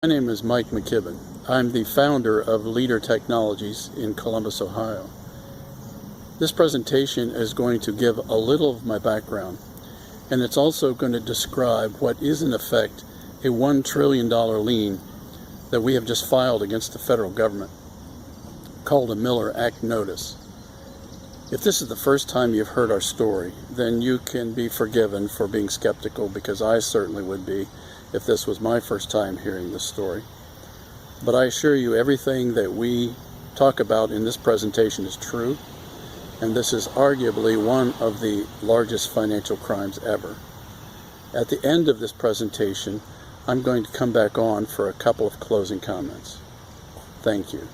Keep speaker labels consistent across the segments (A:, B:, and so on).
A: My name is Mike McKibben. I'm the founder of Leader Technologies in Columbus, Ohio. This presentation is going to give a little of my background, and it's also going to describe what is in effect a $1 trillion lien that we have just filed against the federal government, called a Miller Act notice. If this is the first time you've heard our story, then you can be forgiven for being skeptical, because I certainly would be if this was my first time hearing this story. But I assure you, everything that we talk about in this presentation is true, and this is arguably one of the largest financial crimes ever. At the end of this presentation, I'm going to come back on for a couple of closing comments. Thank you.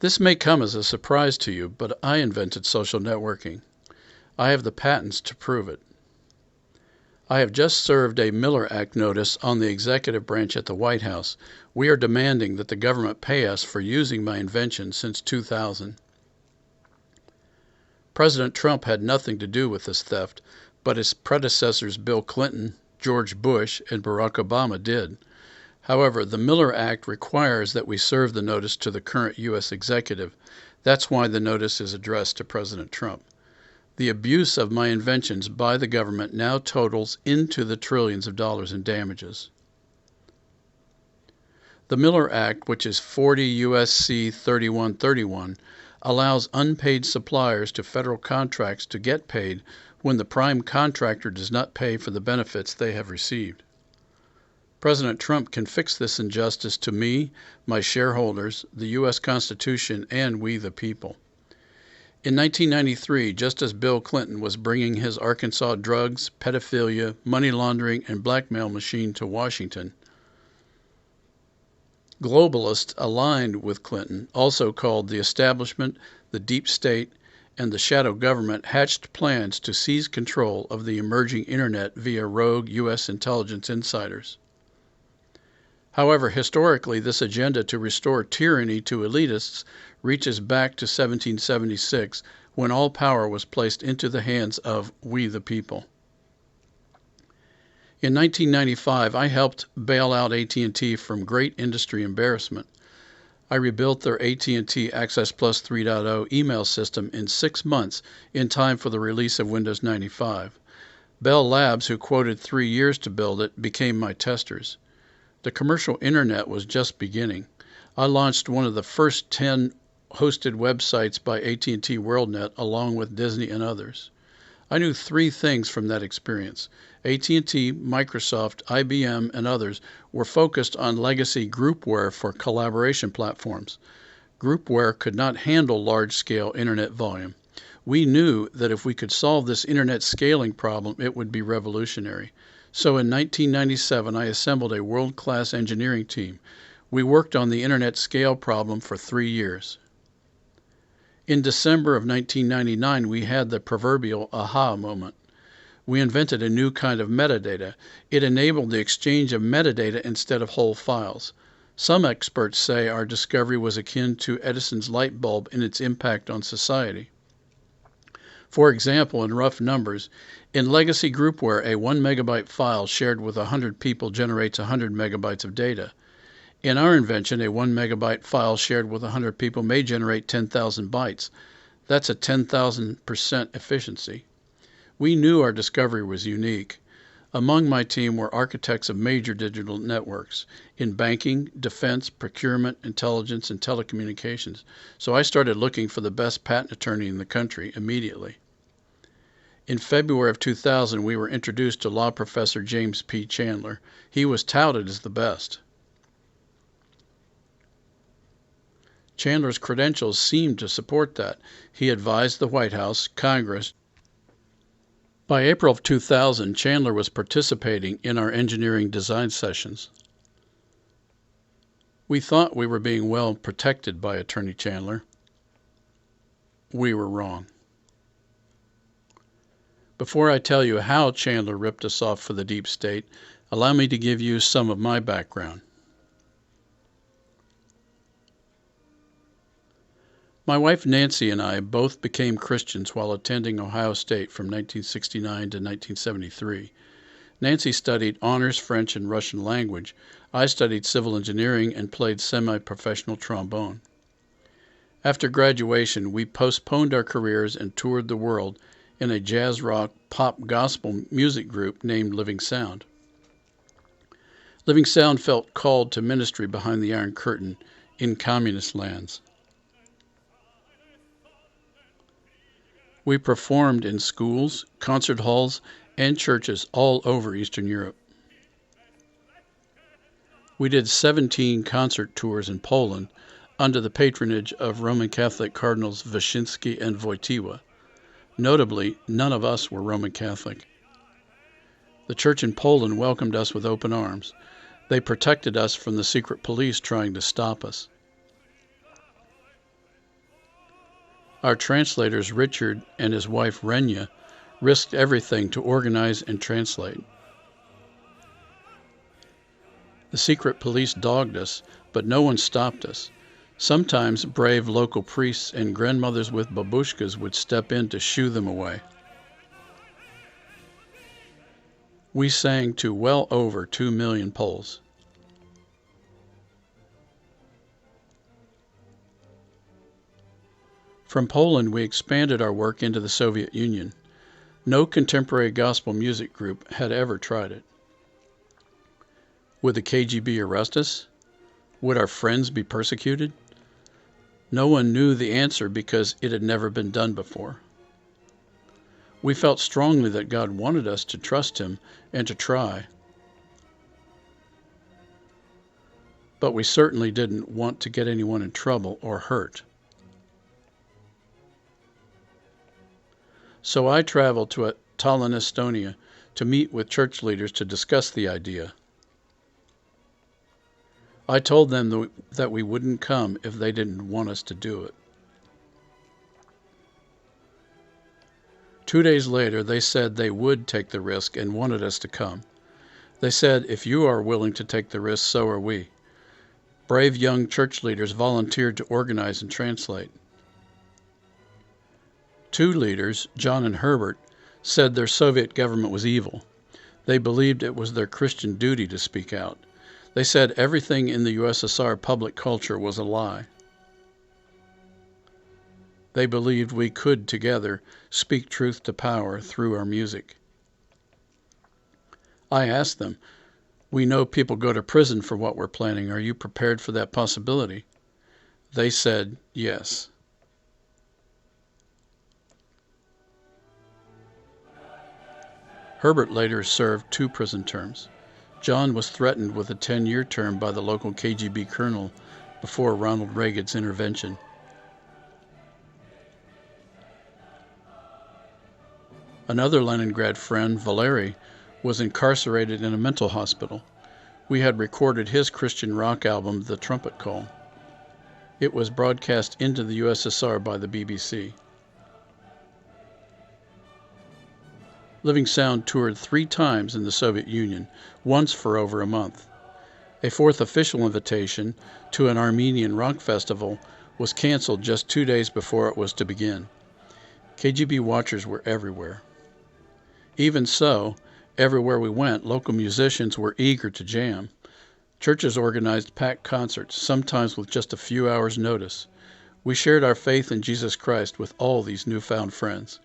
A: This may come as a surprise to you, but I invented social networking. I have the patents to prove it. I have just served a Miller Act notice on the executive branch at the White House. We are demanding that the government pay us for using my invention since 2000. President Trump had nothing to do with this theft, but his predecessors Bill Clinton, George Bush, and Barack Obama did. However, the Miller Act requires that we serve the notice to the current U.S. executive. That's why the notice is addressed to President Trump. The abuse of my inventions by the government now totals into the trillions of dollars in damages. The Miller Act, which is 40 U.S.C. 3131, allows unpaid suppliers to federal contracts to get paid when the prime contractor does not pay for the benefits they have received. President Trump can fix this injustice to me, my shareholders, the U.S. Constitution, and we the people. In 1993, just as Bill Clinton was bringing his Arkansas drugs, pedophilia, money laundering, and blackmail machine to Washington, globalists aligned with Clinton, also called the establishment, the deep state, and the shadow government, hatched plans to seize control of the emerging internet via rogue U.S. intelligence insiders. However, historically, this agenda to restore tyranny to elitists reaches back to 1776, when all power was placed into the hands of we the people. In 1995, I helped bail out AT&T from great industry embarrassment. I rebuilt their AT&T Access Plus 3.0 email system in 6 months, in time for the release of Windows 95. Bell Labs, who quoted 3 years to build it, became my testers. The commercial internet was just beginning. I launched one of the first 10 hosted websites by AT&T WorldNet, along with Disney and others. I knew 3 things from that experience. AT&T, Microsoft, IBM, and others were focused on legacy groupware for collaboration platforms. Groupware could not handle large-scale internet volume. We knew that if we could solve this internet scaling problem, it would be revolutionary. So in 1997, I assembled a world-class engineering team. We worked on the internet scale problem for 3 years. In December of 1999, we had the proverbial aha moment. We invented a new kind of metadata. It enabled the exchange of metadata instead of whole files. Some experts say our discovery was akin to Edison's light bulb in its impact on society. For example, in rough numbers, in legacy groupware, a 1 megabyte file shared with 100 people generates 100 megabytes of data. In our invention, a 1 megabyte file shared with 100 people may generate 10,000 bytes. That's a 10,000% efficiency. We knew our discovery was unique. Among my team were architects of major digital networks in banking, defense, procurement, intelligence, and telecommunications. So I started looking for the best patent attorney in the country immediately. In February of 2000, we were introduced to law professor James P. Chandler. He was touted as the best. Chandler's credentials seemed to support that. He advised the White House, Congress. By April of 2000, Chandler was participating in our engineering design sessions. We thought we were being well protected by Attorney Chandler. We were wrong. Before I tell you how Chandler ripped us off for the deep state, allow me to give you some of my background. My wife Nancy and I both became Christians while attending Ohio State from 1969 to 1973. Nancy studied honors French and Russian language. I studied civil engineering and played semi-professional trombone. After graduation, we postponed our careers and toured the world in a jazz rock pop gospel music group named Living Sound. Living Sound felt called to ministry behind the Iron Curtain in communist lands. We performed in schools, concert halls, and churches all over Eastern Europe. We did 17 concert tours in Poland under the patronage of Roman Catholic Cardinals Wyszynski and Wojtyła. Notably, none of us were Roman Catholic. The church in Poland welcomed us with open arms. They protected us from the secret police trying to stop us. Our translators, Richard and his wife Renya, risked everything to organize and translate. The secret police dogged us, but no one stopped us. Sometimes brave local priests and grandmothers with babushkas would step in to shoo them away. We sang to well over 2 million Poles. From Poland, we expanded our work into the Soviet Union. No contemporary gospel music group had ever tried it. Would the KGB arrest us? Would our friends be persecuted? No one knew the answer because it had never been done before. We felt strongly that God wanted us to trust Him and to try. But we certainly didn't want to get anyone in trouble or hurt. So I traveled to Tallinn, Estonia, to meet with church leaders to discuss the idea. I told them that we wouldn't come if they didn't want us to do it. 2 days later, they said they would take the risk and wanted us to come. They said, if you are willing to take the risk, so are we. Brave young church leaders volunteered to organize and translate. 2 leaders, John and Herbert, said their Soviet government was evil. They believed it was their Christian duty to speak out. They said everything in the USSR public culture was a lie. They believed we could, together, speak truth to power through our music. I asked them, we know people go to prison for what we're planning. Are you prepared for that possibility? They said yes. Herbert later served 2 prison terms. John was threatened with a 10-year term by the local KGB colonel before Ronald Reagan's intervention. Another Leningrad friend, Valery, was incarcerated in a mental hospital. We had recorded his Christian rock album, The Trumpet Call. It was broadcast into the USSR by the BBC. Living Sound toured 3 times in the Soviet Union, once for over a month. A 4th official invitation to an Armenian rock festival was canceled just 2 days before it was to begin. KGB watchers were everywhere. Even so, everywhere we went, local musicians were eager to jam. Churches organized packed concerts, sometimes with just a few hours' notice. We shared our faith in Jesus Christ with all these newfound friends.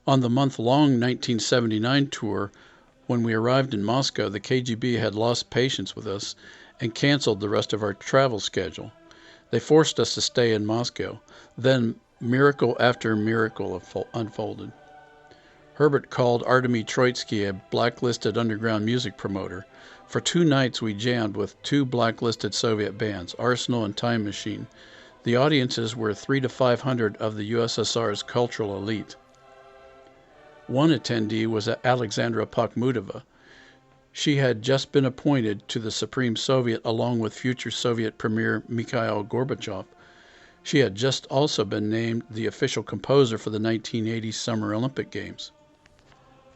A: On the month-long 1979 tour, when we arrived in Moscow, the KGB had lost patience with us and canceled the rest of our travel schedule. They forced us to stay in Moscow. Then miracle after miracle unfolded. Herbert called Artemy Troitsky a blacklisted underground music promoter. For 2 nights we jammed with 2 blacklisted Soviet bands, Arsenal and Time Machine. The audiences were 300 to 500 of the USSR's cultural elite. One attendee was Alexandra Pakhmutova. She had just been appointed to the Supreme Soviet along with future Soviet Premier Mikhail Gorbachev. She had just also been named the official composer for the 1980 Summer Olympic Games.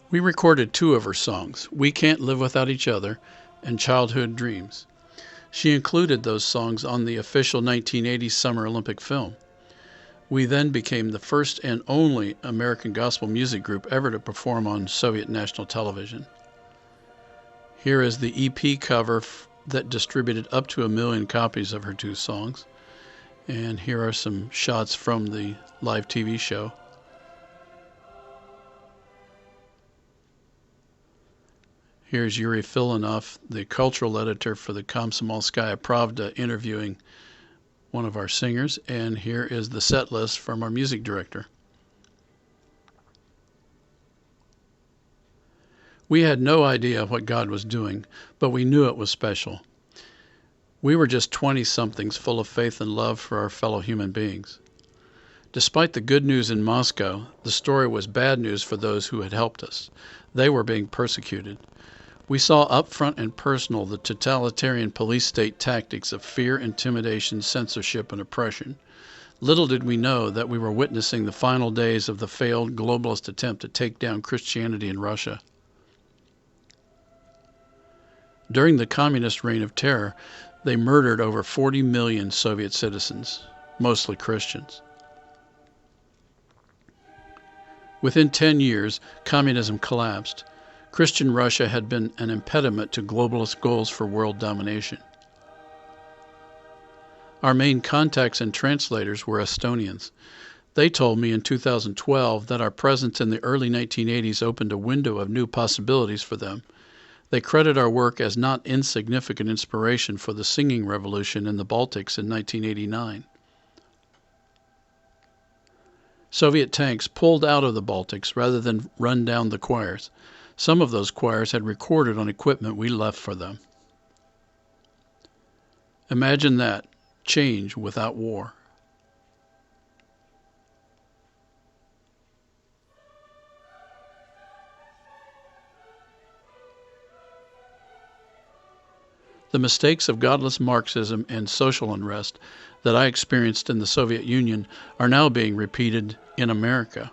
A: We recorded 2 of her songs, We Can't Live Without Each Other and Childhood Dreams. She included those songs on the official 1980 Summer Olympic film. We then became the first and only American gospel music group ever to perform on Soviet national television. Here is the EP cover that distributed up to 1 million copies of her 2 songs. And here are some shots from the live TV show. Here's Yuri Filanov, the cultural editor for the Komsomolskaya Pravda, interviewing one of our singers, and here is the set list from our music director. We had no idea what God was doing, but we knew it was special. We were just 20-somethings full of faith and love for our fellow human beings. Despite the good news in Moscow, the story was bad news for those who had helped us. They were being persecuted. We saw up front and personal the totalitarian police state tactics of fear, intimidation, censorship, and oppression. Little did we know that we were witnessing the final days of the failed globalist attempt to take down Christianity in Russia. During the communist reign of terror, they murdered over 40 million Soviet citizens, mostly Christians. Within 10 years, communism collapsed. Christian Russia had been an impediment to globalist goals for world domination. Our main contacts and translators were Estonians. They told me in 2012 that our presence in the early 1980s opened a window of new possibilities for them. They credit our work as not insignificant inspiration for the singing revolution in the Baltics in 1989. Soviet tanks pulled out of the Baltics rather than run down the choirs. Some of those choirs had recorded on equipment we left for them. Imagine that, change without war. The mistakes of godless Marxism and social unrest that I experienced in the Soviet Union are now being repeated in America.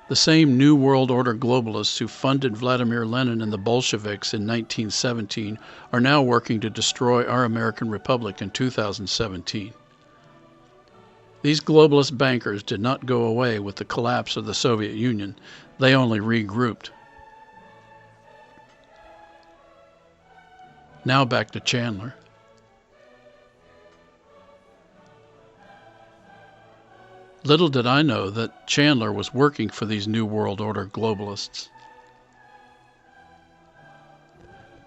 A: The same New World Order globalists who funded Vladimir Lenin and the Bolsheviks in 1917 are now working to destroy our American Republic in 2017. These globalist bankers did not go away with the collapse of the Soviet Union. They only regrouped. Now back to Chandler. Little did I know that Chandler was working for these New World Order globalists.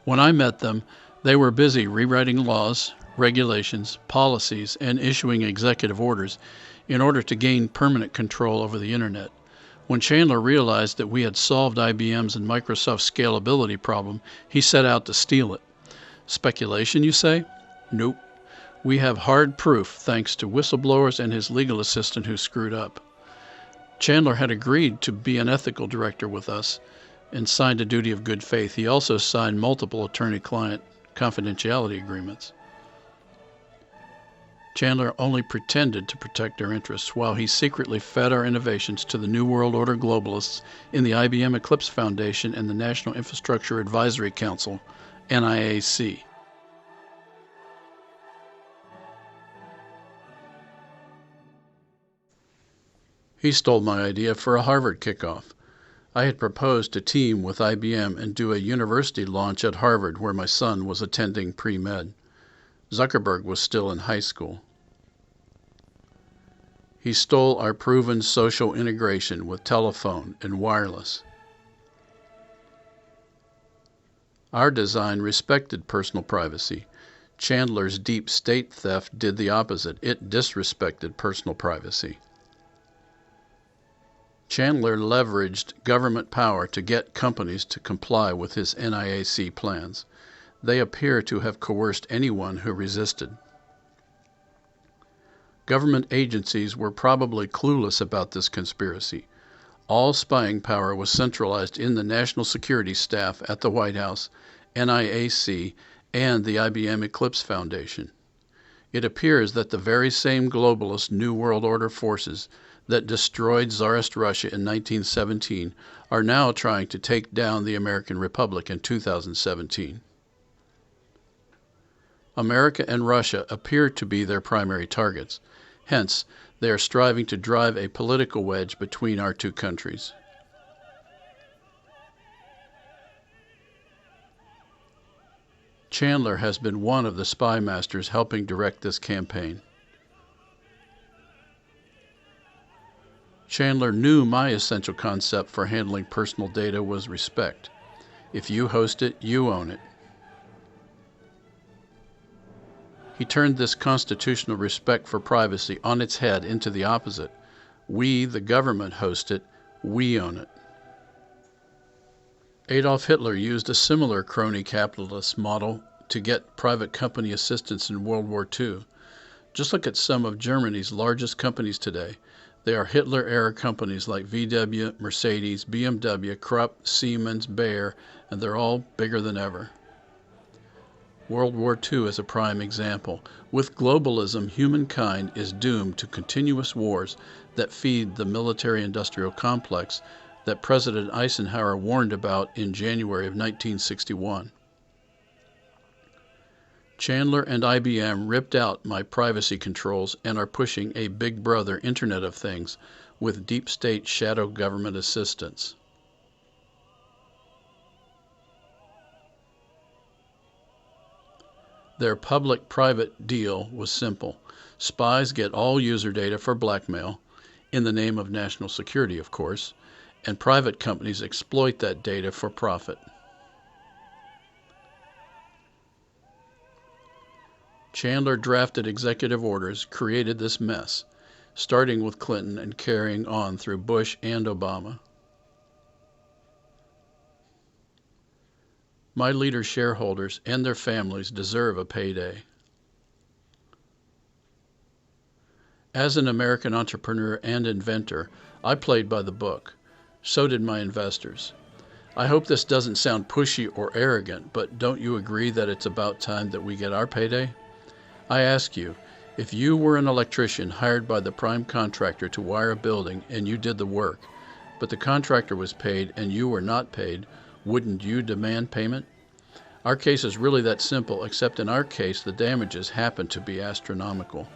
A: When I met them, they were busy rewriting laws, regulations, policies, and issuing executive orders in order to gain permanent control over the Internet. When Chandler realized that we had solved IBM's and Microsoft's scalability problem, he set out to steal it. Speculation, you say? Nope. We have hard proof thanks to whistleblowers and his legal assistant who screwed up. Chandler had agreed to be an ethical director with us and signed a duty of good faith. He also signed multiple attorney-client confidentiality agreements. Chandler only pretended to protect our interests while he secretly fed our innovations to the New World Order globalists in the IBM Eclipse Foundation and the National Infrastructure Advisory Council, NIAC. He stole my idea for a Harvard kickoff. I had proposed to team with IBM and do a university launch at Harvard where my son was attending pre-med. Zuckerberg was still in high school. He stole our proven social integration with telephone and wireless. Our design respected personal privacy. Chandler's deep state theft did the opposite. It disrespected personal privacy. Chandler leveraged government power to get companies to comply with his NIAC plans. They appear to have coerced anyone who resisted. Government agencies were probably clueless about this conspiracy. All spying power was centralized in the National Security Staff at the White House, NIAC, and the IBM Eclipse Foundation. It appears that the very same globalist New World Order forces that destroyed Tsarist Russia in 1917 are now trying to take down the American Republic in 2017. America and Russia appear to be their primary targets. Hence, they are striving to drive a political wedge between our two countries. Chandler has been one of the spy masters helping direct this campaign. Chandler knew my essential concept for handling personal data was respect. If you host it, you own it. He turned this constitutional respect for privacy on its head into the opposite. We, the government, host it, we own it. Adolf Hitler used a similar crony capitalist model to get private company assistance in World War II. Just look at some of Germany's largest companies today. They are Hitler-era companies like VW, Mercedes, BMW, Krupp, Siemens, Bayer, and they're all bigger than ever. World War II is a prime example. With globalism, humankind is doomed to continuous wars that feed the military-industrial complex that President Eisenhower warned about in January of 1961. Chandler and IBM ripped out my privacy controls and are pushing a Big Brother Internet of Things with deep state shadow government assistance. Their public-private deal was simple. Spies get all user data for blackmail, in the name of national security, of course, and private companies exploit that data for profit. Chandler drafted executive orders, created this mess, starting with Clinton and carrying on through Bush and Obama. My leader shareholders and their families deserve a payday. As an American entrepreneur and inventor, I played by the book. So did my investors. I hope this doesn't sound pushy or arrogant, but don't you agree that it's about time that we get our payday? I ask you, if you were an electrician hired by the prime contractor to wire a building and you did the work, but the contractor was paid and you were not paid, wouldn't you demand payment? Our case is really that simple, except in our case the damages happen to be astronomical.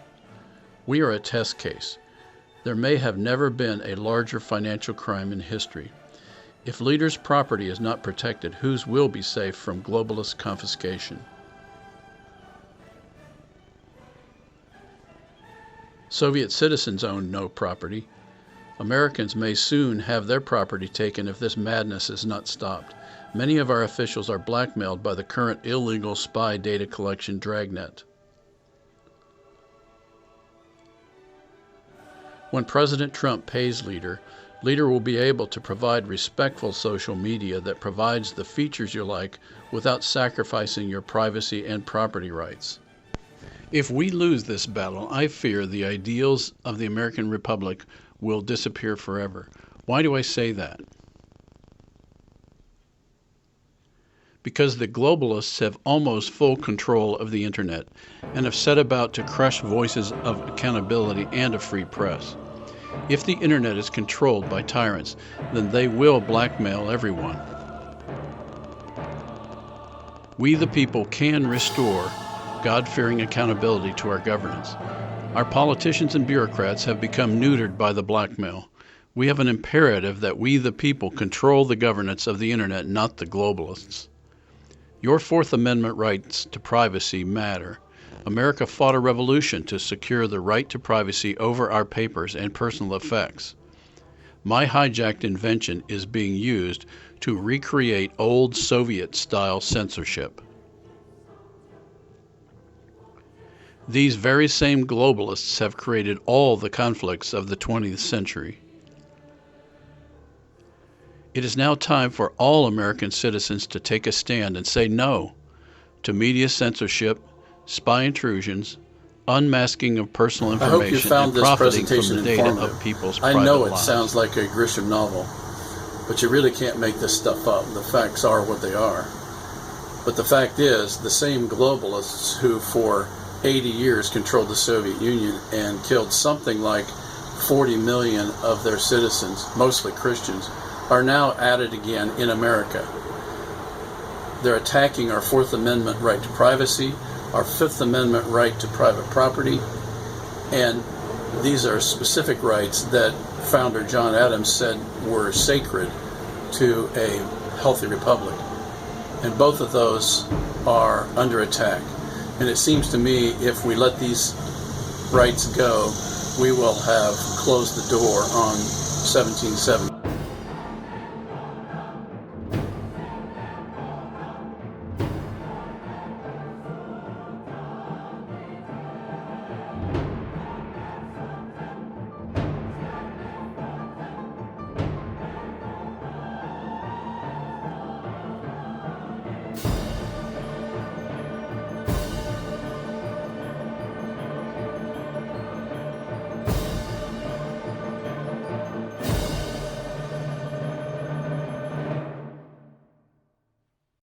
A: We are a test case. There may have never been a larger financial crime in history. If leaders' property is not protected, whose will be safe from globalist confiscation? Soviet citizens owned no property. Americans may soon have their property taken if this madness is not stopped. Many of our officials are blackmailed by the current illegal spy data collection dragnet. When President Trump pays Leader will be able to provide respectful social media that provides the features you like without sacrificing your privacy and property rights. If we lose this battle, I fear the ideals of the American Republic will disappear forever. Why do I say that? Because the globalists have almost full control of the internet and have set about to crush voices of accountability and a free press. If the internet is controlled by tyrants, then they will blackmail everyone. We the people can restore God-fearing accountability to our governance. Our politicians and bureaucrats have become neutered by the blackmail. We have an imperative that we the people control the governance of the internet, not the globalists. Your Fourth Amendment rights to privacy matter. America fought a revolution to secure the right to privacy over our papers and personal effects. My hijacked invention is being used to recreate old Soviet-style censorship. These very same globalists have created all the conflicts of the 20th century. It is now time for all American citizens to take a stand and say no to media censorship, spy intrusions, unmasking of personal information, and profiting from the data of people's private lives. I know it sounds like a Grisham novel, but you really can't make this stuff up. The facts are what they are. But the fact is, the same globalists who for 80 years controlled the Soviet Union and killed something like 40 million of their citizens, mostly Christians, are now at it again in America. They're attacking our Fourth Amendment right to privacy. our Fifth Amendment right to private property, and these are specific rights that founder John Adams said were sacred to a healthy republic. And both of those are under attack. And it seems to me if we let these rights go, we will have closed the door on 1770.